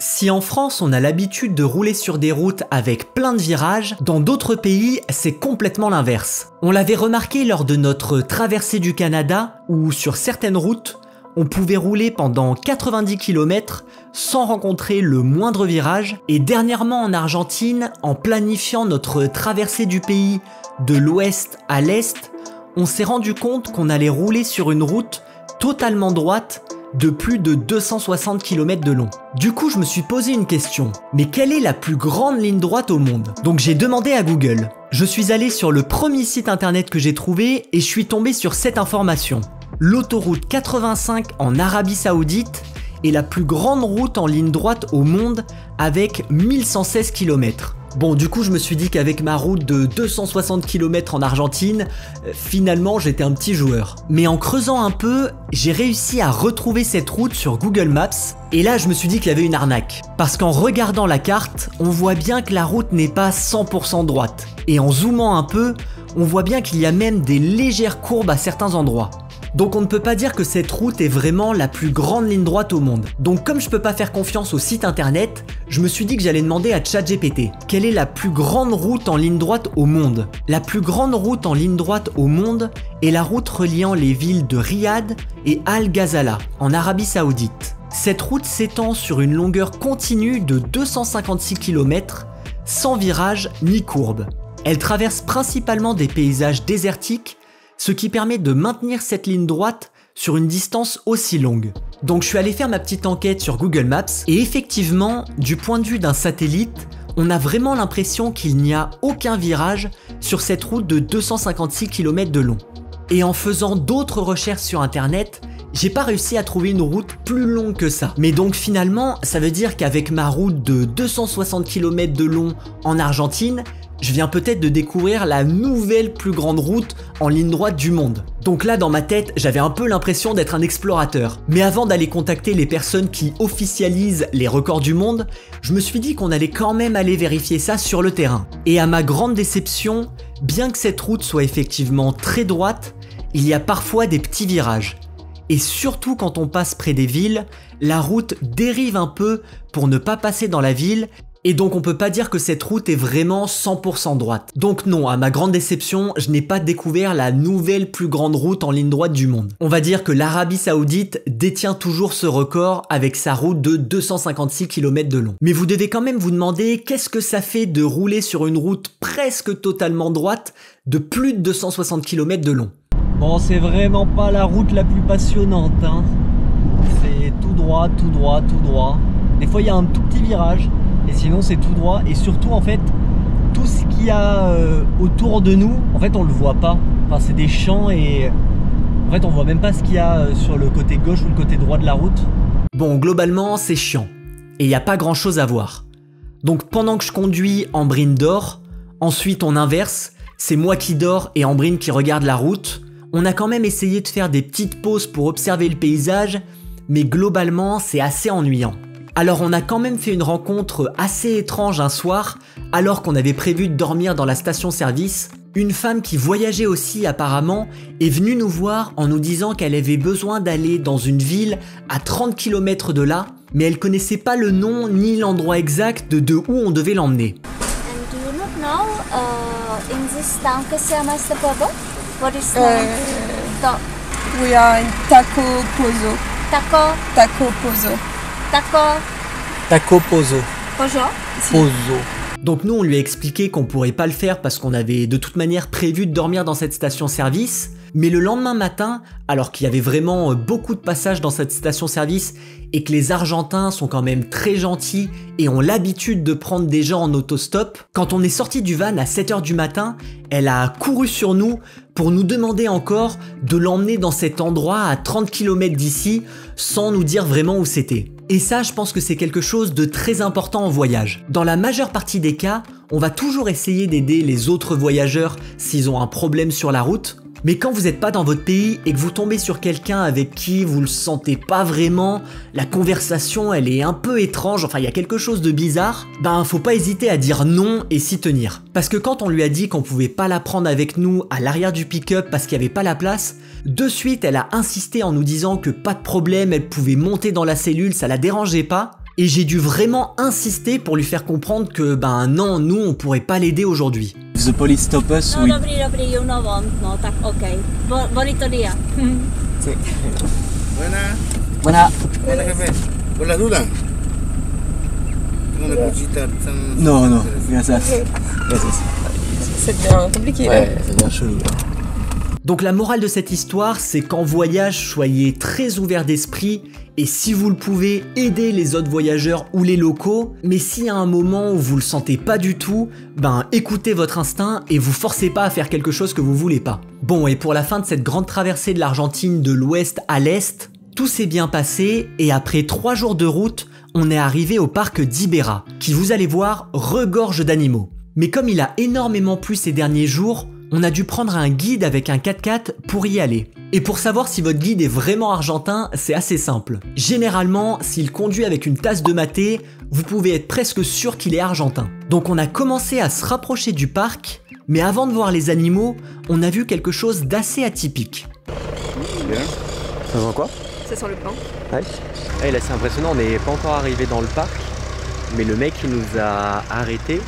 Si en France on a l'habitude de rouler sur des routes avec plein de virages, dans d'autres pays c'est complètement l'inverse. On l'avait remarqué lors de notre traversée du Canada où sur certaines routes on pouvait rouler pendant 90 km sans rencontrer le moindre virage, et dernièrement en Argentine, en planifiant notre traversée du pays de l'ouest à l'est, on s'est rendu compte qu'on allait rouler sur une route totalement droite de plus de 260 km de long. Du coup, je me suis posé une question. Mais quelle est la plus grande ligne droite au monde? Donc j'ai demandé à Google. Je suis allé sur le premier site internet que j'ai trouvé et je suis tombé sur cette information. L'autoroute 85 en Arabie Saoudite est la plus grande route en ligne droite au monde avec 1116 km. Bon, du coup, je me suis dit qu'avec ma route de 260 km en Argentine, finalement, j'étais un petit joueur. Mais en creusant un peu, j'ai réussi à retrouver cette route sur Google Maps, et là, je me suis dit qu'il y avait une arnaque. Parce qu'en regardant la carte, on voit bien que la route n'est pas 100% droite. Et en zoomant un peu, on voit bien qu'il y a même des légères courbes à certains endroits. Donc on ne peut pas dire que cette route est vraiment la plus grande ligne droite au monde. Donc comme je peux pas faire confiance au site internet, je me suis dit que j'allais demander à ChatGPT quelle est la plus grande route en ligne droite au monde. La plus grande route en ligne droite au monde est la route reliant les villes de Riyad et Al Ghazala en Arabie Saoudite. Cette route s'étend sur une longueur continue de 256 km sans virage ni courbe. Elle traverse principalement des paysages désertiques, ce qui permet de maintenir cette ligne droite sur une distance aussi longue. Donc je suis allé faire ma petite enquête sur Google Maps et effectivement, du point de vue d'un satellite, on a vraiment l'impression qu'il n'y a aucun virage sur cette route de 256 km de long. Et en faisant d'autres recherches sur internet, j'ai pas réussi à trouver une route plus longue que ça. Mais donc finalement, ça veut dire qu'avec ma route de 260 km de long en Argentine, je viens peut-être de découvrir la nouvelle plus grande route en ligne droite du monde. Donc là, dans ma tête, j'avais un peu l'impression d'être un explorateur. Mais avant d'aller contacter les personnes qui officialisent les records du monde, je me suis dit qu'on allait quand même aller vérifier ça sur le terrain. Et à ma grande déception, bien que cette route soit effectivement très droite, il y a parfois des petits virages. Et surtout quand on passe près des villes, la route dérive un peu pour ne pas passer dans la ville. Et donc on peut pas dire que cette route est vraiment 100% droite. Donc non, à ma grande déception, je n'ai pas découvert la nouvelle plus grande route en ligne droite du monde. On va dire que l'Arabie Saoudite détient toujours ce record avec sa route de 256 km de long. Mais vous devez quand même vous demander qu'est-ce que ça fait de rouler sur une route presque totalement droite de plus de 260 km de long. Bon, c'est vraiment pas la route la plus passionnante, hein. C'est tout droit, tout droit, tout droit. Des fois il y a un tout petit virage. Et sinon c'est tout droit, et surtout en fait tout ce qu'il y a autour de nous, en fait on le voit pas. Enfin c'est des champs et en fait on voit même pas ce qu'il y a sur le côté gauche ou le côté droit de la route. Bon, globalement c'est chiant et il n'y a pas grand chose à voir. Donc pendant que je conduis, Ambrine dort, ensuite on inverse, c'est moi qui dors et Ambrine qui regarde la route. On a quand même essayé de faire des petites pauses pour observer le paysage, mais globalement c'est assez ennuyant. Alors on a quand même fait une rencontre assez étrange un soir, alors qu'on avait prévu de dormir dans la station-service. Une femme qui voyageait aussi apparemment est venue nous voir en nous disant qu'elle avait besoin d'aller dans une ville à 30 km de là, mais elle connaissait pas le nom ni l'endroit exact de où on devait l'emmener. And do you not know in this town que se llama este pueblo? What is the We are in Taco Pozo. Taco Pozo. Taco Pozo. Pozo. Donc nous on lui a expliqué qu'on pourrait pas le faire parce qu'on avait de toute manière prévu de dormir dans cette station-service, mais le lendemain matin, alors qu'il y avait vraiment beaucoup de passages dans cette station-service et que les Argentins sont quand même très gentils et ont l'habitude de prendre des gens en autostop, quand on est sorti du van à 7h du matin, elle a couru sur nous pour nous demander encore de l'emmener dans cet endroit à 30 km d'ici sans nous dire vraiment où c'était. Et ça, je pense que c'est quelque chose de très important en voyage. Dans la majeure partie des cas, on va toujours essayer d'aider les autres voyageurs s'ils ont un problème sur la route. Mais quand vous n'êtes pas dans votre pays et que vous tombez sur quelqu'un avec qui vous le sentez pas vraiment, la conversation elle est un peu étrange, enfin il y a quelque chose de bizarre, ben faut pas hésiter à dire non et s'y tenir. Parce que quand on lui a dit qu'on pouvait pas la prendre avec nous à l'arrière du pick-up parce qu'il y avait pas la place, de suite elle a insisté en nous disant que pas de problème, elle pouvait monter dans la cellule, ça la dérangeait pas. Et j'ai dû vraiment insister pour lui faire comprendre que ben non, nous on pourrait pas l'aider aujourd'hui. If the police stop us, No, we... dobrý, you know want, no, tak okej. Bonito dia. Buena. Voilà. Hola, jefe. ¿Por la duda? Tengo una cuchita. Non, gracias. C'est bien compliqué. Ouais, ça devient chelou. Donc la morale de cette histoire, c'est qu'en voyage, soyez très ouverts d'esprit et si vous le pouvez, aidez les autres voyageurs ou les locaux. Mais s'il y a un moment où vous le sentez pas du tout, ben écoutez votre instinct et vous forcez pas à faire quelque chose que vous voulez pas. Bon, et pour la fin de cette grande traversée de l'Argentine de l'ouest à l'est, tout s'est bien passé et après 3 jours de route, on est arrivé au parc d'Ibera, qui vous allez voir regorge d'animaux. Mais comme il a énormément plu ces derniers jours, on a dû prendre un guide avec un 4x4 pour y aller. Et pour savoir si votre guide est vraiment argentin, c'est assez simple. Généralement, s'il conduit avec une tasse de maté, vous pouvez être presque sûr qu'il est argentin. Donc on a commencé à se rapprocher du parc, mais avant de voir les animaux, on a vu quelque chose d'assez atypique. Ça voit quoi? Ça sent le pain. Ouais. Et là c'est impressionnant, on n'est pas encore arrivé dans le parc, mais le mec il nous a arrêtés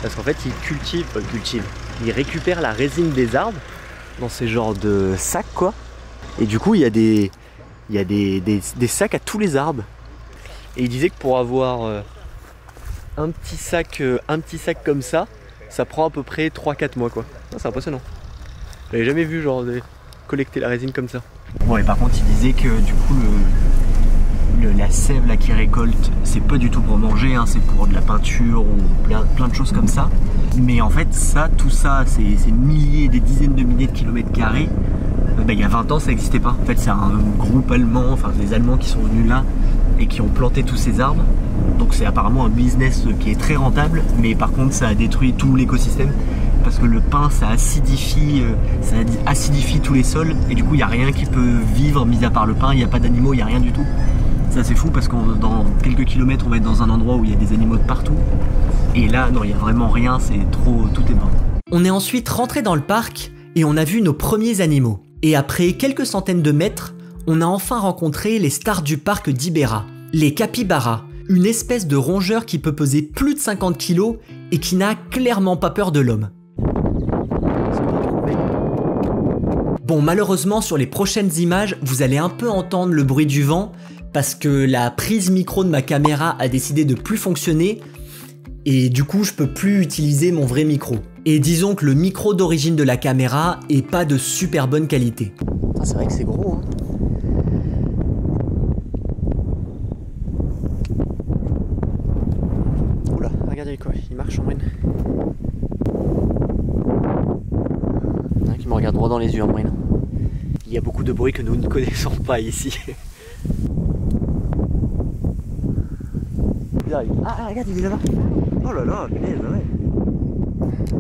parce qu'en fait il récupère la résine des arbres dans ces genres de sacs quoi. Et du coup il y a des sacs à tous les arbres. Et il disait que pour avoir un petit sac comme ça prend à peu près 3-4 mois quoi. C'est impressionnant. J'avais jamais vu genre collecter la résine comme ça. Bon, et par contre, il disait que du coup, la sève là qu'il récolte, c'est pas du tout pour manger, hein, c'est pour de la peinture ou plein de choses comme ça. Mais en fait, tout ça, c'est milliers, des dizaines de milliers de kilomètres carrés. Il y a 20 ans, ça n'existait pas. En fait, c'est un groupe allemand, enfin des Allemands qui sont venus là et qui ont planté tous ces arbres. Donc c'est apparemment un business qui est très rentable, mais par contre, ça a détruit tout l'écosystème. Parce que le pain ça acidifie tous les sols et du coup il n'y a rien qui peut vivre mis à part le pain, il n'y a pas d'animaux, il n'y a rien du tout. Ça c'est fou parce que dans quelques kilomètres on va être dans un endroit où il y a des animaux de partout et là non il n'y a vraiment rien, tout est mort. On est ensuite rentré dans le parc et on a vu nos premiers animaux. Et après quelques centaines de mètres, on a enfin rencontré les stars du parc d'Ibera, les capybaras, une espèce de rongeur qui peut peser plus de 50 kg et qui n'a clairement pas peur de l'homme. Bon, malheureusement, sur les prochaines images, vous allez un peu entendre le bruit du vent parce que la prise micro de ma caméra a décidé de plus fonctionner et du coup, je peux plus utiliser mon vrai micro. Et disons que le micro d'origine de la caméra est pas de super bonne qualité. Ah, c'est vrai que c'est gros, hein. Oula, regardez quoi, il marche en moyenne. Qui me regarde droit dans les yeux en moyenne. Il y a beaucoup de bruit que nous ne connaissons pas ici. Ah regarde, il est là-bas. Oh là là, punaise, ouais.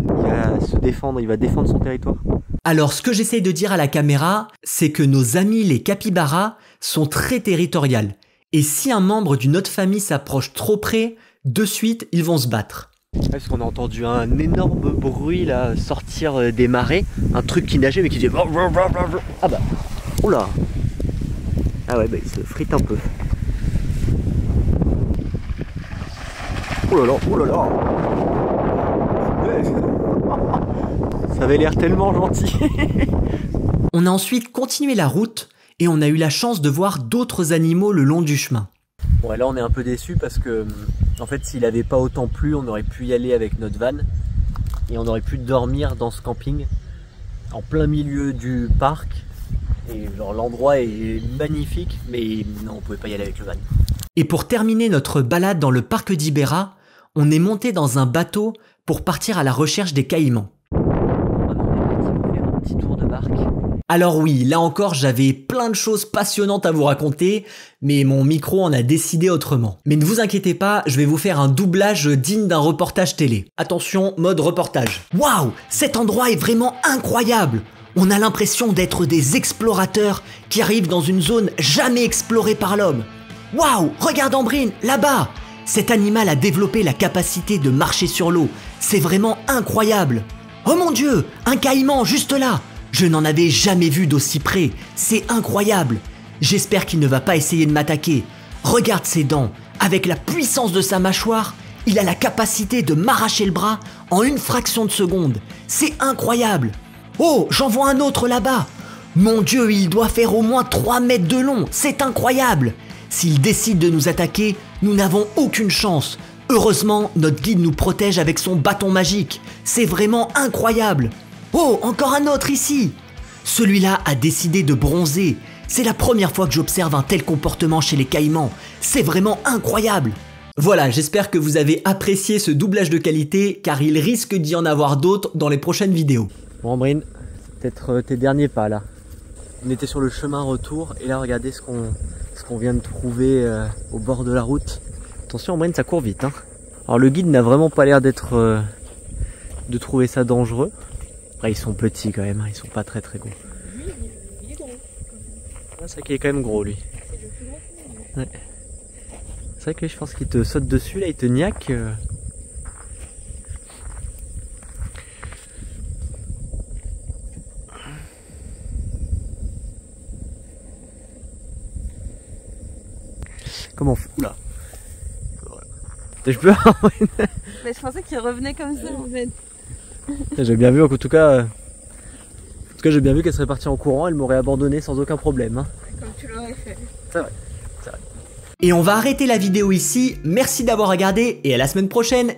Il va se défendre, il va défendre son territoire. Alors ce que j'essaye de dire à la caméra, c'est que nos amis les capybaras sont très territoriales. Et si un membre d'une autre famille s'approche trop près, de suite ils vont se battre. Parce qu'on a entendu un énorme bruit là sortir des marais, un truc qui nageait mais qui disait ah bah oula. Ah ouais bah il se frite un peu. Oh là là, oh là là. Ça avait l'air tellement gentil. On a ensuite continué la route et on a eu la chance de voir d'autres animaux le long du chemin. Bon et là on est un peu déçus parce que en fait s'il avait pas autant plu on aurait pu y aller avec notre van et on aurait pu dormir dans ce camping en plein milieu du parc et genre l'endroit est magnifique mais non on pouvait pas y aller avec le van. Et pour terminer notre balade dans le parc d'Ibera, on est monté dans un bateau pour partir à la recherche des caïmans. Un petit tour de barque. Alors oui, là encore j'avais plein de choses passionnantes à vous raconter, mais mon micro en a décidé autrement. Mais ne vous inquiétez pas, je vais vous faire un doublage digne d'un reportage télé. Attention, mode reportage. Waouh, cet endroit est vraiment incroyable! On a l'impression d'être des explorateurs qui arrivent dans une zone jamais explorée par l'homme. Waouh, regarde Ambrine, là-bas! Cet animal a développé la capacité de marcher sur l'eau. C'est vraiment incroyable! Oh mon Dieu, un caïman juste là! Je n'en avais jamais vu d'aussi près, c'est incroyable. J'espère qu'il ne va pas essayer de m'attaquer. Regarde ses dents, Avec la puissance de sa mâchoire, il a la capacité de m'arracher le bras en une fraction de seconde. C'est incroyable. Oh, j'en vois un autre là-bas. Mon Dieu, il doit faire au moins 3 mètres de long. C'est incroyable. S'il décide de nous attaquer, nous n'avons aucune chance. Heureusement, notre guide nous protège avec son bâton magique. C'est vraiment incroyable. Oh, encore un autre ici. Celui-là a décidé de bronzer. C'est la première fois que j'observe un tel comportement chez les caïmans. C'est vraiment incroyable. Voilà, j'espère que vous avez apprécié ce doublage de qualité, car il risque d'y en avoir d'autres dans les prochaines vidéos. Bon, Ambrine, peut-être tes derniers pas là. On était sur le chemin retour, et là, regardez ce qu'on vient de trouver au bord de la route. Attention, Ambrine, ça court vite, hein. Alors, le guide n'a vraiment pas l'air d'être... de trouver ça dangereux. Après, ils sont petits quand même, hein, ils sont pas très très gros. Il est gros. Ah, c'est vrai qu'il est quand même gros, lui. Ouais. C'est vrai que je pense qu'il te saute dessus, là, il te niaque. Comment on fait? Oula. Je peux. Mais je pensais qu'il revenait comme ça en fait. J'ai bien vu, en tout cas j'ai bien vu qu'elle serait partie en courant, elle m'aurait abandonné sans aucun problème. Hein. Comme tu l'aurais fait. C'est vrai. Et on va arrêter la vidéo ici. Merci d'avoir regardé et à la semaine prochaine.